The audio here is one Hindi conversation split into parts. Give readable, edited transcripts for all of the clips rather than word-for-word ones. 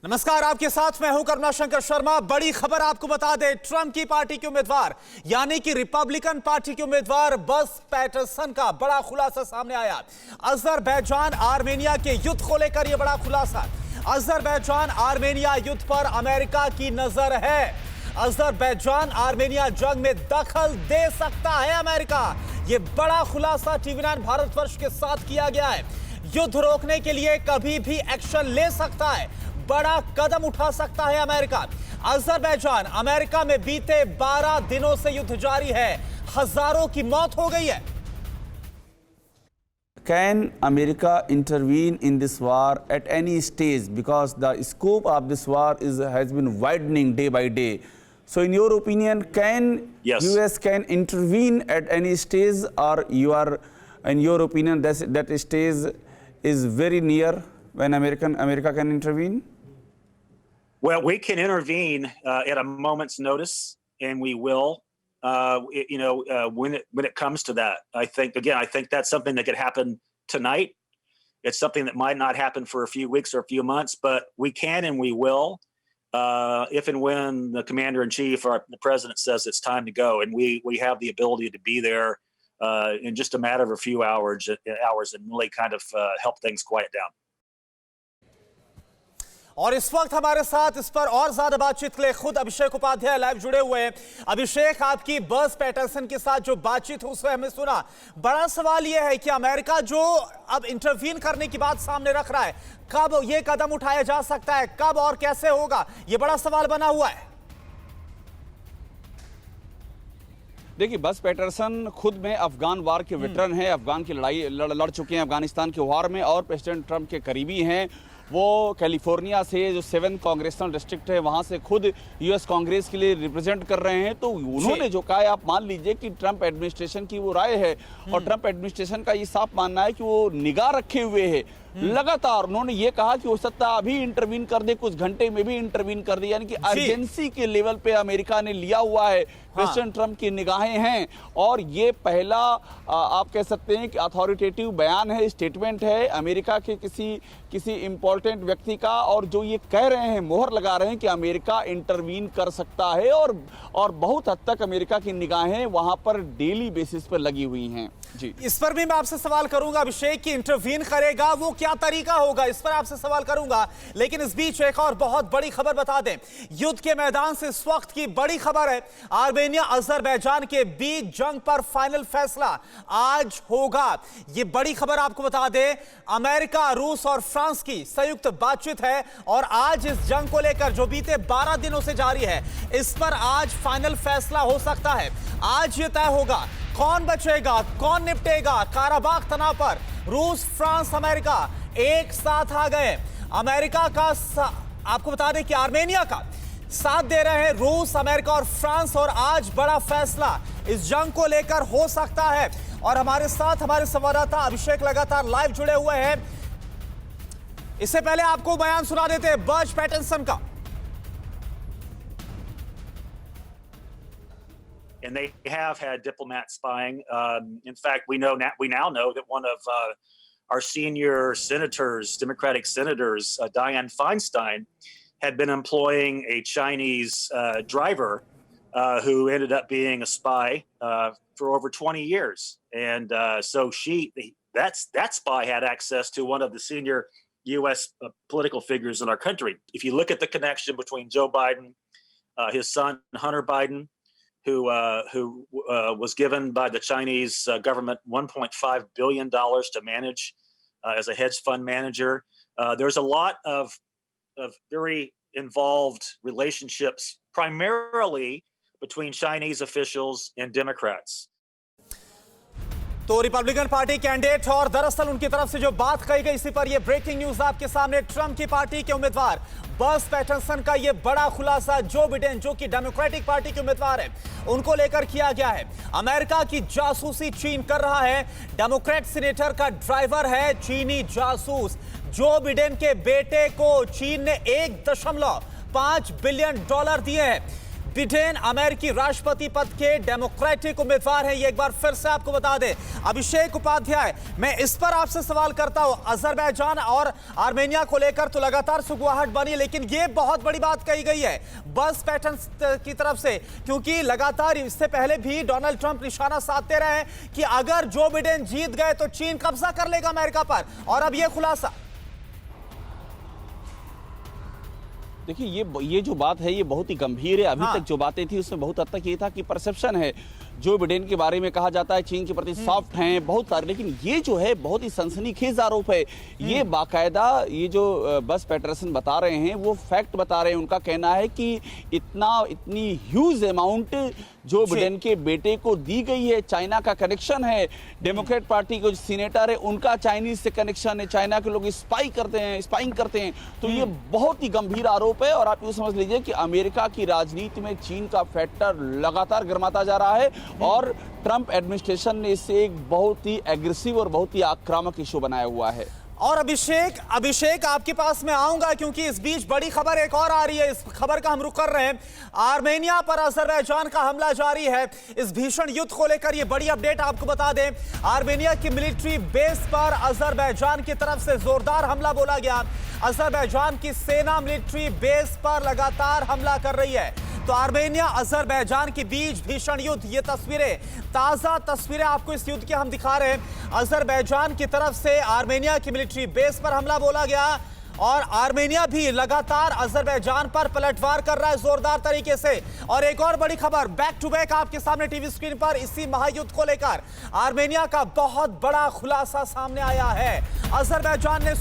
नमस्कार, आपके साथ मैं हूं करुणा शंकर शर्मा। बड़ी खबर आपको बता दें, ट्रंप की पार्टी के उम्मीदवार यानी कि रिपब्लिकन पार्टी के उम्मीदवार बस पैटरसन का बड़ा खुलासा सामने आया। अजरबैजान आर्मेनिया के युद्ध को लेकर यह बड़ा खुलासा। अजरबैजान आर्मेनिया युद्ध पर अमेरिका की नजर है। अजरबैजान आर्मेनिया जंग में दखल दे सकता है अमेरिका। यह बड़ा खुलासा टीवी9 भारतवर्ष के साथ किया गया है। युद्ध रोकने के लिए कभी भी एक्शन ले सकता है, बड़ा कदम उठा सकता है अमेरिका। अजरबैजान अमेरिका में बीते 12 दिनों से युद्ध जारी है, हजारों की मौत हो गई है। Can America intervene in this war at any stage? Because the scope of this war has been widening day by day. So in your opinion, can US can intervene at any stage, or in your opinion that stage is very near when America can intervene? Well, we can intervene at a moment's notice, and we will. When it comes to that, I think that's something that could happen tonight. It's something that might not happen for a few weeks or a few months, but we can and we will, if and when the commander-in-chief or the president says it's time to go, and we have the ability to be there in just a matter of a few hours and really kind of help things quiet down. और इस वक्त हमारे साथ इस पर और ज्यादा बातचीत के लिए खुद अभिषेक उपाध्याय लाइव जुड़े हुए हैं। अभिषेक, आपकी बस पैटरसन के साथ जो बातचीत हुई उसमें हमने सुना, बड़ा सवाल यह है कि अमेरिका जो अब इंटरवीन करने की बात सामने रख रहा है, कब यह कदम उठाया जा सकता है, कब और कैसे होगा, यह बड़ा सवाल बना हुआ है। देखिए, बस पैटरसन खुद में अफगान वार के वेटरन हैं, अफगान की लड़ाई लड़ चुके हैं अफगानिस्तान के वार में, और प्रेसिडेंट ट्रंप के करीबी हैं। वो कैलिफोर्निया से जो 7th कांग्रेसनल डिस्ट्रिक्ट है वहाँ से खुद यूएस कांग्रेस के लिए रिप्रेजेंट कर रहे हैं। तो उन्होंने जो कहा है, आप मान लीजिए कि ट्रंप एडमिनिस्ट्रेशन की वो राय है, और ट्रंप एडमिनिस्ट्रेशन का ये साफ मानना है कि वो निगाह रखे हुए है लगातार। उन्होंने ये कहा कि हो सकता है अभी इंटरवीन कर दे, कुछ घंटे में भी इंटरवीन कर दे, यानी कि अर्जेंसी के लेवल पे अमेरिका ने लिया हुआ है। प्रेसिडेंट ट्रंप की निगाहें हैं, और ये पहला आप कह सकते हैं कि अथॉरिटेटिव बयान है, स्टेटमेंट है अमेरिका के किसी इंपॉर्टेंट व्यक्ति का, और जो ये कह रहे हैं, मोहर लगा रहे हैं कि अमेरिका इंटरवीन कर सकता है, और बहुत हद तक अमेरिका की निगाहें वहां पर डेली बेसिस पर लगी हुई हैं। जी, इस पर भी मैं आपसे सवाल करूंगा अभिषेक कि इंटरवीन करेगा वो क्या तरीका होगा, इस पर आपसे सवाल करूंगा। लेकिन इस बीच एक और बहुत बड़ी खबर बता दें, युद्ध के मैदान से इस वक्त की बड़ी खबर है। आर्मेनिया अजरबैजान के बीच जंग पर फाइनल फैसला आज होगा। यह बड़ी खबर आपको बता दें, अमेरिका, रूस और फ्रांस की संयुक्त बातचीत है, और आज इस जंग को लेकर जो बीते 12 दिनों से जारी है, इस पर आज फाइनल फैसला हो सकता है। आज यह तय होगा कौन बचेगा, कौन निपटेगा। काराबाग तनाव पर रूस, फ्रांस, अमेरिका एक साथ आ गए। अमेरिका का आपको बता दें कि आर्मेनिया का साथ दे रहे हैं रूस, अमेरिका और फ्रांस, और आज बड़ा फैसला इस जंग को लेकर हो सकता है। और हमारे साथ हमारे संवाददाता अभिषेक लगातार लाइव जुड़े हुए हैं। इससे पहले आपको बयान सुना देते हैं बस पैटरसन का। And they have had diplomat spying. In fact, we now know that one of our senior senators, Democratic senators, Dianne Feinstein, had been employing a Chinese driver who ended up being a spy for over 20 years. And so that spy had access to one of the senior U.S. Political figures in our country. If you look at the connection between Joe Biden, his son Hunter Biden, who was given by the Chinese government $1.5 billion to manage as a hedge fund manager. There's a lot of very involved relationships, primarily between Chinese officials and Democrats. तो रिपब्लिकन पार्टी कैंडिडेट और दरअसल उनकी तरफ से जो बात कही गई, इसी पर यह ब्रेकिंग न्यूज आपके सामने। ट्रंप की पार्टी के उम्मीदवार बस पैटरसन का यह बड़ा खुलासा, जो बिडेन जो कि डेमोक्रेटिक पार्टी के उम्मीदवार है, उनको लेकर किया गया है। अमेरिका की जासूसी चीन कर रहा है। डेमोक्रेट सीनेटर का ड्राइवर है चीनी जासूस। जो बिडेन के बेटे को चीन ने $1.5 बिलियन दिए हैं। बिडेन अमेरिकी राष्ट्रपति पद के डेमोक्रेटिक उम्मीदवार हैं, ये एक बार फिर से आपको बता दें। अभिषेक उपाध्याय, मैं इस पर आपसे सवाल करता हूं, अजरबैजान और आर्मेनिया को लेकर तो लगातार सुगबुगाहट बनी, लेकिन ये बहुत बड़ी बात कही गई है बस पैटर्न की तरफ से, क्योंकि लगातार इससे पहले भी डोनाल्ड ट्रंप निशाना साधते रहे कि अगर जो बिडेन जीत गए तो चीन कब्जा कर लेगा अमेरिका पर, और अब ये खुलासा। देखिए ये जो बात है ये बहुत ही गंभीर है। अभी तक जो बातें थी उसमें बहुत हद तक ये था कि परसेप्शन है, जो बिडेन के बारे में कहा जाता है चीन के प्रति सॉफ्ट हैं बहुत सारे, लेकिन ये जो है बहुत ही सनसनीखेज आरोप है। ये बाकायदा ये जो बस पैटरसन बता रहे हैं वो फैक्ट बता रहे हैं। उनका कहना है कि इतनी ह्यूज अमाउंट जो बिडेन के बेटे को दी गई है, चाइना का कनेक्शन है, डेमोक्रेट पार्टी के जो सीनेटर है उनका चाइनीज से कनेक्शन है, चाइना के लोग स्पाइंग करते हैं, तो ये बहुत ही गंभीर आरोप है। और आप ये समझ लीजिए कि अमेरिका की राजनीति में चीन का फैक्टर लगातार गर्माता जा रहा है और ट्रंप एडमिनिस्ट्रेशन ने इसे एक बहुत ही एग्रेसिव और बहुत ही आक्रामक इशू बनाया हुआ है। और अभिषेक आपके पास मैं आऊंगा, क्योंकि इस बीच बड़ी खबर एक और आ रही है, इस खबर का हम रुख कर रहे हैं। आर्मेनिया पर अजरबैजान का हमला जारी है। इस भीषण युद्ध को लेकर ये बड़ी अपडेट आपको बता दें, आर्मेनिया की मिलिट्री बेस पर अजरबैजान की तरफ से जोरदार हमला बोला गया। अजरबैजान की सेना मिलिट्री बेस पर लगातार हमला कर रही है। तो आर्मेनिया अजरबैजान के बीच भीषण युद्ध, ये तस्वीरें, ताजा तस्वीरें आपको इस युद्ध की हम दिखा रहे हैं। अजरबैजान की तरफ से आर्मेनिया की मिलिट्री बेस पर हमला बोला गया और आर्मेनिया भी लगातार अजरबैजान पर पलटवार कर रहा है जोरदार तरीके से। और एक और बड़ी खबर बैक टू बैक आपके सामने टीवी स्क्रीन पर, इसी महायुद्ध को लेकर आर्मेनिया का बहुत बड़ा खुलासा सामने आया है। अजरबैजान ने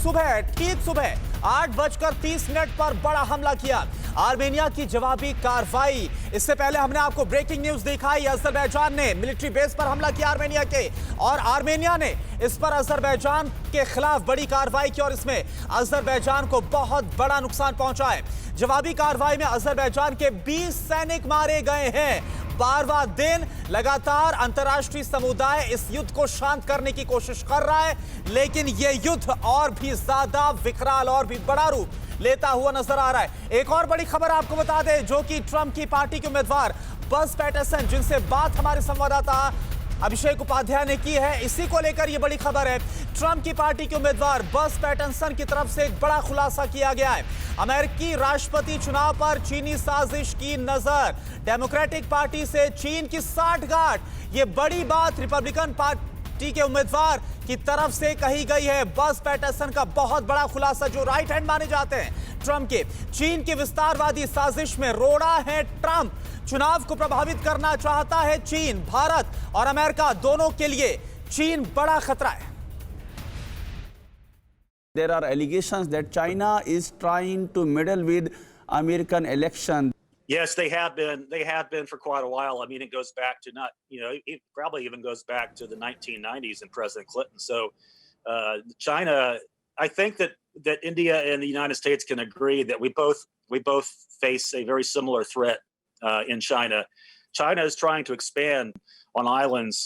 ठीक सुबह 8:30 पर बड़ा हमला किया। आर्मेनिया की जवाबी कार्रवाई, इससे पहले हमने आपको ब्रेकिंग न्यूज दिखाई, अजरबैजान ने मिलिट्री बेस पर हमला किया आर्मेनिया के, और आर्मेनिया ने इस पर अजरबैजान के खिलाफ बड़ी कार्रवाई की और इसमें अजरबैजान को बहुत बड़ा नुकसान पहुंचा है। जवाबी कार्रवाई में अजरबैजान के 20 सैनिक मारे गए हैं। 12वां दिन लगातार अंतर्राष्ट्रीय समुदाय इस युद्ध को शांत करने की कोशिश कर रहा है, लेकिन यह युद्ध और भी ज्यादा विकराल और भी बड़ा रूप लेता हुआ नजर आ रहा है। एक और बड़ी खबर आपको बता दें, जो कि ट्रंप की पार्टी के उम्मीदवार बस पैटरसन, जिनसे बात हमारे संवाददाता अभिषेक उपाध्याय ने की है, इसी को लेकर यह बड़ी खबर है। ट्रंप की पार्टी के उम्मीदवार बस पैटरसन की तरफ से एक बड़ा खुलासा किया गया है। अमेरिकी राष्ट्रपति चुनाव पर चीनी साजिश की नजर, डेमोक्रेटिक पार्टी से चीन की साठगांठ, ये बड़ी बात रिपब्लिकन पार्टी के उम्मीदवार की तरफ से कही गई है। बस पैटरसन का बहुत बड़ा खुलासा, जो राइट हैंड माने जाते हैं ट्रंप के, चीन की विस्तारवादी साजिश में रोड़ा है ट्रंप। चुनाव को प्रभावित करना चाहता है चीन। भारत और अमेरिका दोनों के लिए चीन बड़ा खतरा है। There are allegations that China is trying to meddle with American election. Yes, they have been. They have been for quite a while. I mean, it goes back to it probably even goes back to the 1990s and President Clinton. So, China, I think that India and the United States can agree that we both face a very similar threat in China. China is trying to expand on islands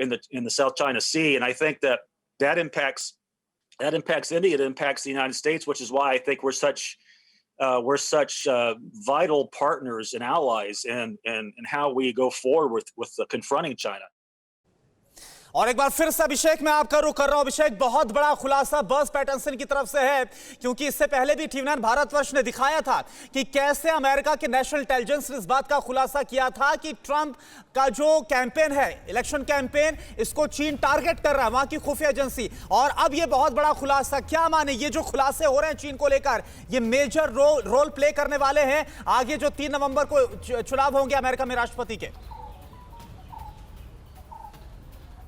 in the South China Sea, and I think that impacts India. It impacts the United States, which is why I think we're such vital partners and allies in how we go forward with confronting China. और एक बार फिर से अभिषेक मैं आपका रुख कर रहा हूं। अभिषेक, बहुत बड़ा खुलासा बस पैटरसन की तरफ से है, क्योंकि इससे पहले भी टीवी9 भारतवर्ष ने दिखाया था कि कैसे अमेरिका के नेशनल इंटेलिजेंस ने इस बात का खुलासा किया था कि ट्रंप का जो कैंपेन है, इलेक्शन कैंपेन, इसको चीन टारगेट कर रहा है, वहां की खुफिया एजेंसी। और अब ये बहुत बड़ा खुलासा, क्या माने ये जो खुलासे हो रहे हैं चीन को लेकर, ये मेजर रोल प्ले करने वाले हैं आगे जो 3 नवंबर को चुनाव होंगे अमेरिका में राष्ट्रपति के।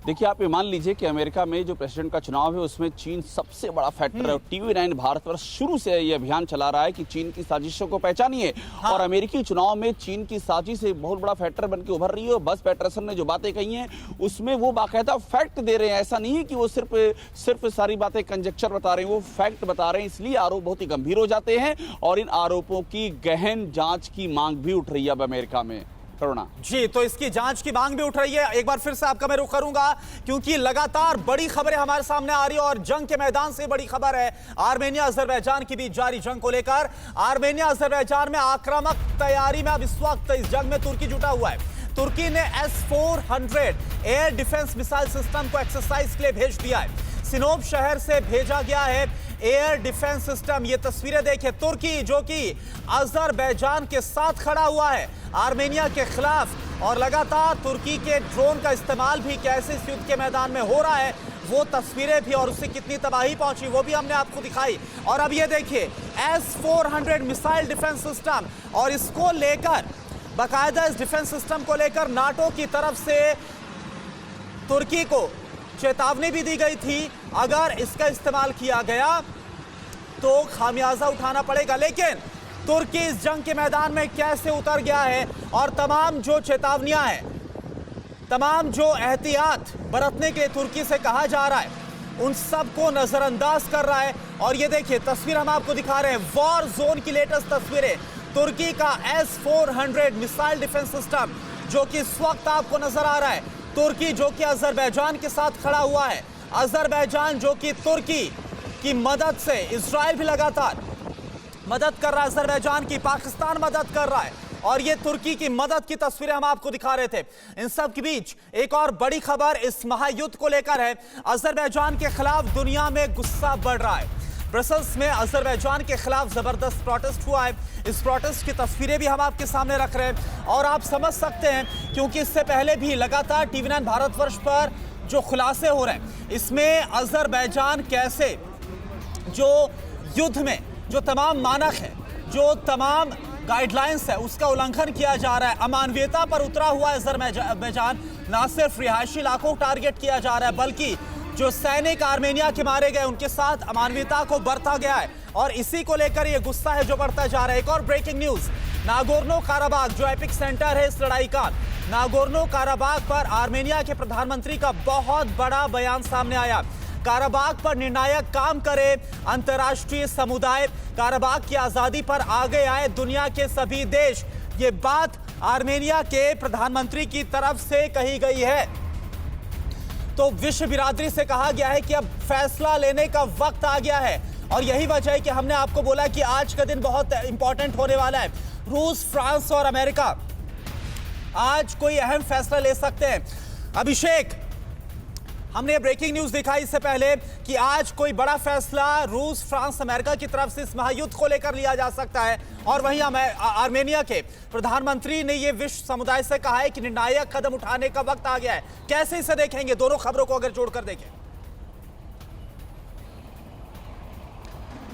देखिए, आप ये मान लीजिए कि अमेरिका में जो प्रेसिडेंट का चुनाव है उसमें चीन सबसे बड़ा फैक्टर है। टीवी9 भारतवर्ष शुरू से ये अभियान चला रहा है कि चीन की साजिशों को पहचानिए। हाँ। और अमेरिकी चुनाव में चीन की साजिश एक बहुत बड़ा फैक्टर बनकर उभर रही है। बस पैटरसन ने जो बातें कही हैं उसमें वो बाकायदा फैक्ट दे रहे हैं। ऐसा नहीं है कि वो सिर्फ सारी बातें कंजेक्चर बता रहे हैं, वो फैक्ट बता रहे हैं। इसलिए आरोप बहुत ही गंभीर हो जाते हैं और इन आरोपों की गहन जांच की मांग भी उठ रही है अब अमेरिका में। करुणा जी, तो इसकी जांच की मांग भी उठ रही है। एक बार फिर से आपका मैं रुख करूंगा क्योंकि लगातार बड़ी खबरें हमारे सामने आ रही है और जंग के मैदान से बड़ी खबर है आर्मेनिया अजरबैजान के बीच जारी जंग को लेकर। आर्मेनिया अजरबैजान में आक्रामक तैयारी में अब इस वक्त इस जंग में तुर्की जुटा हुआ है। तुर्की ने S-400 air defence missile system को एक्सरसाइज के लिए भेज दिया है। सिनोप शहर से भेजा गया है एयर डिफेंस सिस्टम। ये तस्वीरें देखिए, तुर्की जो कि अजरबैजान के साथ खड़ा हुआ है आर्मेनिया के खिलाफ, और लगातार तुर्की के ड्रोन का इस्तेमाल भी कैसे इस युद्ध के मैदान में हो रहा है वो तस्वीरें भी, और उससे कितनी तबाही पहुंची वो भी हमने आपको दिखाई। और अब ये देखिए S-400 मिसाइल डिफेंस सिस्टम, और इसको लेकर बाकायदा इस डिफेंस सिस्टम को लेकर नाटो की तरफ से तुर्की को चेतावनी भी दी गई थी, अगर इसका इस्तेमाल किया गया तो खामियाजा उठाना पड़ेगा। लेकिन तुर्की इस जंग के मैदान में कैसे उतर गया है और तमाम जो चेतावनियां हैं, तमाम जो एहतियात बरतने के लिए तुर्की से कहा जा रहा है, उन सबको नजरअंदाज कर रहा है। और ये देखिए तस्वीर हम आपको दिखा रहे हैं, वॉर जोन की लेटेस्ट तस्वीरें, तुर्की का S-400 मिसाइल डिफेंस सिस्टम जो कि इस वक्त आपको नजर आ रहा है। तुर्की जो कि अजरबैजान के साथ खड़ा हुआ है, अजरबैजान जो कि तुर्की की मदद से, इजराइल भी लगातार मदद कर रहा है अजरबैजान की, पाकिस्तान मदद कर रहा है, और ये तुर्की की मदद की तस्वीरें हम आपको दिखा रहे थे। इन सब के बीच एक और बड़ी खबर इस महायुद्ध को लेकर है। अजरबैजान के खिलाफ दुनिया में गुस्सा बढ़ रहा है। ब्रसल्स में अजरबैजान के खिलाफ जबरदस्त प्रोटेस्ट हुआ है। इस प्रोटेस्ट की तस्वीरें भी हम आपके सामने रख रहे हैं और आप समझ सकते हैं क्योंकि इससे पहले भी लगातार TV9 भारतवर्ष पर जो खुलासे हो रहे हैं, इसमें अजरबैजान कैसे जो युद्ध में जो तमाम मानक है, जो तमाम गाइडलाइंस है, उसका उल्लंघन किया जा रहा है। अमानवीयता पर उतरा हुआ है अजरबैजान। ना सिर्फ रिहायशी इलाकों को टारगेट किया जा रहा है बल्कि जो सैनिक आर्मेनिया के मारे गए उनके साथ अमानवीयता को बरता गया है, और इसी को लेकर ये गुस्सा है जो बढ़ता जा रहा है। एक और ब्रेकिंग न्यूज, नागोर्नो काराबाग जो एपिक सेंटर है इस लड़ाई का, नागोर्नो काराबाग पर आर्मेनिया के प्रधानमंत्री का बहुत बड़ा बयान सामने आया। काराबाग पर निर्णायक काम करे अंतर्राष्ट्रीय समुदाय, काराबाग की आजादी पर आगे आए दुनिया के सभी देश, ये बात आर्मेनिया के प्रधानमंत्री की तरफ से कही गई है। तो विश्व बिरादरी से कहा गया है कि अब फैसला लेने का वक्त आ गया है, और यही वजह है कि हमने आपको बोला कि आज का दिन बहुत इंपॉर्टेंट होने वाला है। रूस, फ्रांस और अमेरिका आज कोई अहम फैसला ले सकते हैं। अभिषेक, हमने ब्रेकिंग न्यूज दिखाई इससे पहले कि आज कोई बड़ा फैसला रूस, फ्रांस, अमेरिका की तरफ से इस महायुद्ध को लेकर लिया जा सकता है, और वहीं आर्मेनिया के प्रधानमंत्री ने यह विश्व समुदाय से कहा है कि निर्णायक कदम उठाने का वक्त आ गया है। कैसे इसे देखेंगे दोनों खबरों को अगर जोड़कर देखें?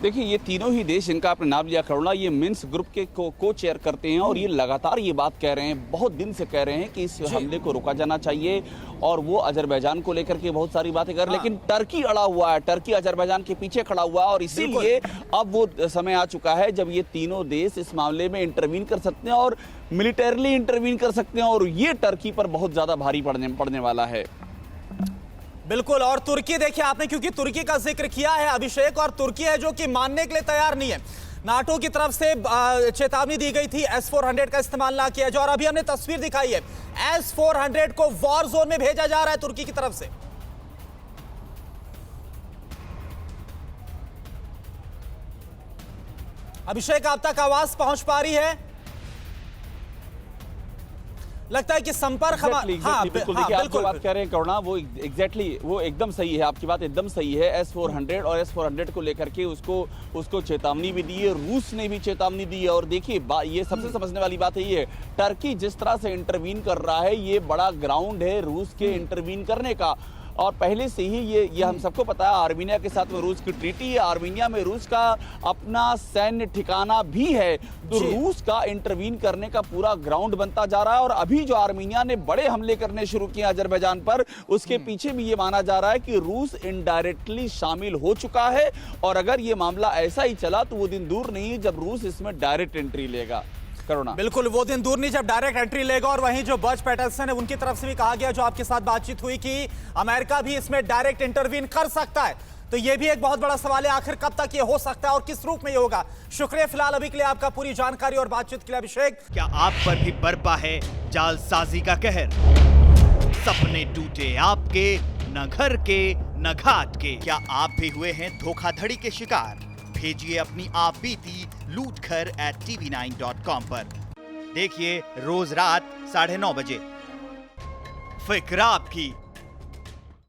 देखिए, ये तीनों ही देश जिनका आपने नाम लिया करुणा, ये मिन्स्क ग्रुप के को चेयर करते हैं, और ये लगातार ये बात कह रहे हैं, बहुत दिन से कह रहे हैं कि इस हमले को रोका जाना चाहिए, और वो अजरबैजान को लेकर के बहुत सारी बातें कर, लेकिन टर्की अड़ा हुआ है, टर्की अजरबैजान के पीछे खड़ा हुआ है, और इसीलिए अब वो समय आ चुका है जब ये तीनों देश इस मामले में इंटरवीन कर सकते हैं और मिलिटरली इंटरवीन कर सकते हैं, और ये टर्की पर बहुत ज्यादा भारी पड़ने वाला है। बिल्कुल, और तुर्की देखिए आपने, क्योंकि तुर्की का जिक्र किया है अभिषेक, और तुर्की है जो कि मानने के लिए तैयार नहीं है। नाटो की तरफ से चेतावनी दी गई थी S-400 का इस्तेमाल ना किया जाए, और अभी हमने तस्वीर दिखाई है S-400 को वॉर जोन में भेजा जा रहा है तुर्की की तरफ से। अभिषेक, आप तक आवाज पहुंच पा रही है? लगता है कि संपर्क बिल्कुल देखिए, आप जो बात कह रहे हैं करुणा, वो वो एकदम सही है, आपकी बात एकदम सही है। S-400 और S-400 को लेकर के उसको चेतावनी भी दी है, रूस ने भी चेतावनी दी है, और देखिए ये सबसे समझने वाली बात है, ये टर्की जिस तरह से इंटरवीन कर रहा है, ये बड़ा ग्राउंड है रूस के इंटरवीन करने का, और पहले से ही ये हम सबको पता है, आर्मीनिया के साथ में रूस की ट्रीटी है, आर्मीनिया में रूस का अपना सैन्य ठिकाना भी है, तो रूस का इंटरवीन करने का पूरा ग्राउंड बनता जा रहा है। और अभी जो आर्मीनिया ने बड़े हमले करने शुरू किए अजरबैजान पर, उसके पीछे भी ये माना जा रहा है कि रूस इनडायरेक्टली शामिल हो चुका है, और अगर ये मामला ऐसा ही चला तो वो दिन दूर नहीं जब रूस इसमें डायरेक्ट एंट्री लेगा। करुणा, बिल्कुल वो दिन दूर नहीं जब डायरेक्ट एंट्री लेगा, और वहीं जो बर्ज पैटरसन है उनकी तरफ से भी कहा गया, जो आपके साथ बातचीत हुई, कि अमेरिका भी इसमें डायरेक्ट इंटरवीन कर सकता है। तो ये भी एक बहुत बड़ा सवाल है, आखिर कब तक ये हो सकता है और किस रूप में ये होगा। शुक्रिया फिलहाल अभी के लिए आपका पूरी जानकारी और बातचीत के लिए अभिषेक। क्या आप पर भी बरपा है जालसाजी का कहर? सपने टूटे आपके, न घर के न घाट के। क्या आप भी हुए हैं धोखाधड़ी के शिकार? भेजिए अपनी आप बीती lootkhar@tv9.com पर। देखिए रोज रात 9:30 बजे। फिक्र आपकी,